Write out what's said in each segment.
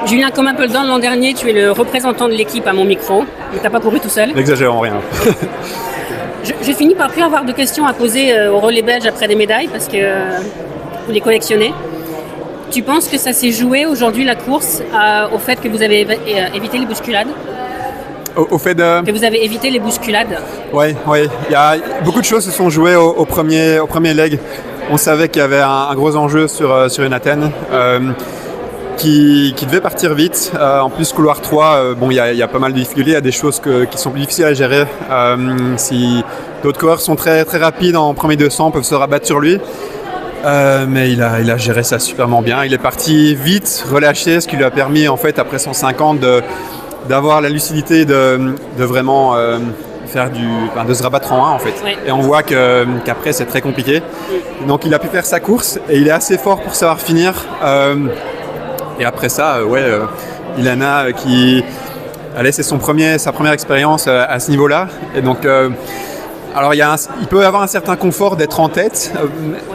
Julien, comme Appledorn l'an dernier, tu es le représentant de l'équipe à mon micro. Mais t'as pas couru tout seul. N'exagérons rien. Je finis par plus avoir de questions à poser au relais belge après des médailles parce que vous les collectionnez. Tu penses que ça s'est joué aujourd'hui la course au fait que vous avez évité les bousculades? Au fait de... Que vous avez évité les bousculades? Oui. Il y a beaucoup de choses se sont jouées au premier leg. On savait qu'il y avait un gros enjeu sur une Athènes qui devait partir vite. En plus, couloir 3, il y a pas mal de difficultés. Il y a des choses qui sont plus difficiles à gérer. Si d'autres coureurs sont très, très rapides en premier 200, peuvent se rabattre sur lui. Mais il a géré ça superment bien. Il est parti vite, relâché, ce qui lui a permis, en fait, après 150, d'avoir la lucidité de vraiment de se rabattre en 1, en fait. Oui. Et on voit qu'après, c'est très compliqué. Donc, il a pu faire sa course et il est assez fort pour savoir finir. Et après ça, Ilana c'est sa première expérience à ce niveau-là. Et donc, alors il peut avoir un certain confort d'être en tête,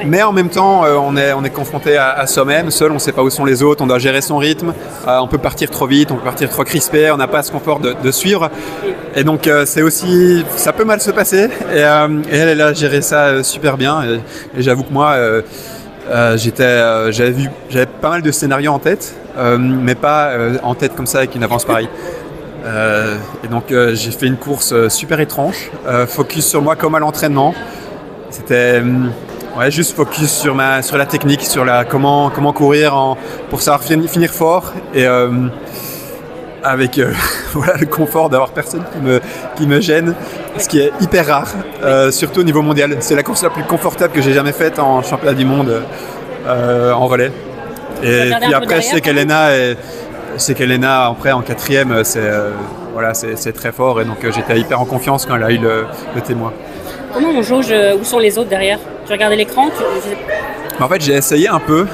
mais en même temps, on est confronté à soi-même. Seul, on ne sait pas où sont les autres, on doit gérer son rythme. On peut partir trop vite, on peut partir trop crispé, on n'a pas ce confort de suivre. Et donc, ça peut mal se passer. Et elle a géré ça super bien. Et j'avoue que moi, j'avais pas mal de scénarios en tête, mais pas en tête comme ça avec une avance pareille. Et donc j'ai fait une course super étrange, focus sur moi comme à l'entraînement. C'était juste focus sur la technique, sur comment courir pour savoir finir fort et avec le confort d'avoir personne qui me gêne, ce qui est hyper rare, surtout au niveau mondial. C'est la course la plus confortable que j'ai jamais faite en championnat du monde en relais. Et puis après, je sais qu'Elena après en 4e, c'est très fort et donc j'étais hyper en confiance quand elle a eu le témoin. Comment on jauge où sont les autres derrière? Tu regardais l'écran? En fait, j'ai essayé un peu,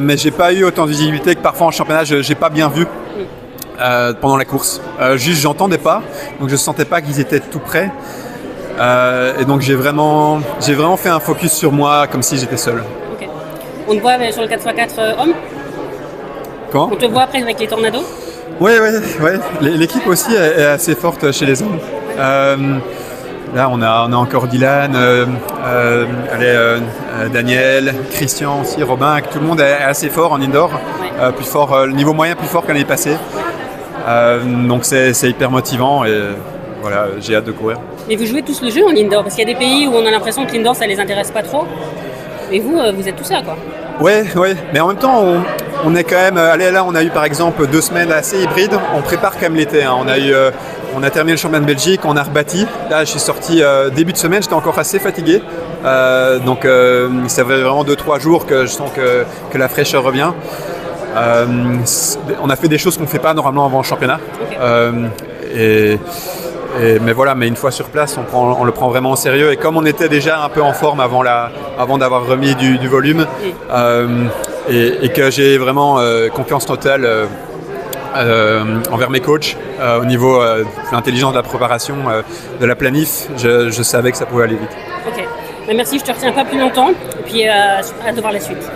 mais j'ai pas eu autant de visibilité que parfois en championnat, j'ai pas bien vu. Pendant la course. Juste, j'entendais pas, donc je sentais pas qu'ils étaient tout près. Et donc j'ai vraiment fait un focus sur moi comme si j'étais seul. Okay. On te voit sur le 4x4 homme? Quand? On te voit après avec les tornados? Oui. L'équipe aussi est assez forte chez les hommes. Là, on a encore Dylan, Daniel, Christian aussi, Robin. Tout le monde est assez fort en indoor. Ouais. Plus fort, le niveau moyen plus fort qu'année passée. Donc c'est hyper motivant et voilà, j'ai hâte de courir. Mais vous jouez tous le jeu en indoor parce qu'il y a des pays où on a l'impression que l'indoor ça les intéresse pas trop. Et vous êtes tout ça quoi. Ouais, mais en même temps on est quand même. Là on a eu par exemple 2 semaines assez hybrides. On prépare quand même l'été. Hein. On a terminé le championnat de Belgique, on a rebâti. Là je suis sorti début de semaine, j'étais encore assez fatigué. Donc ça fait vraiment 2-3 jours que je sens que la fraîcheur revient. On a fait des choses qu'on ne fait pas normalement avant le championnat. Okay. Mais une fois sur place, on le prend vraiment au sérieux. Et comme on était déjà un peu en forme avant d'avoir remis du volume, et que j'ai vraiment confiance totale envers mes coachs au niveau de l'intelligence de la préparation, de la planif, je savais que ça pouvait aller vite. Ok, merci, je ne te retiens pas plus longtemps. Et puis hâte de voir la suite.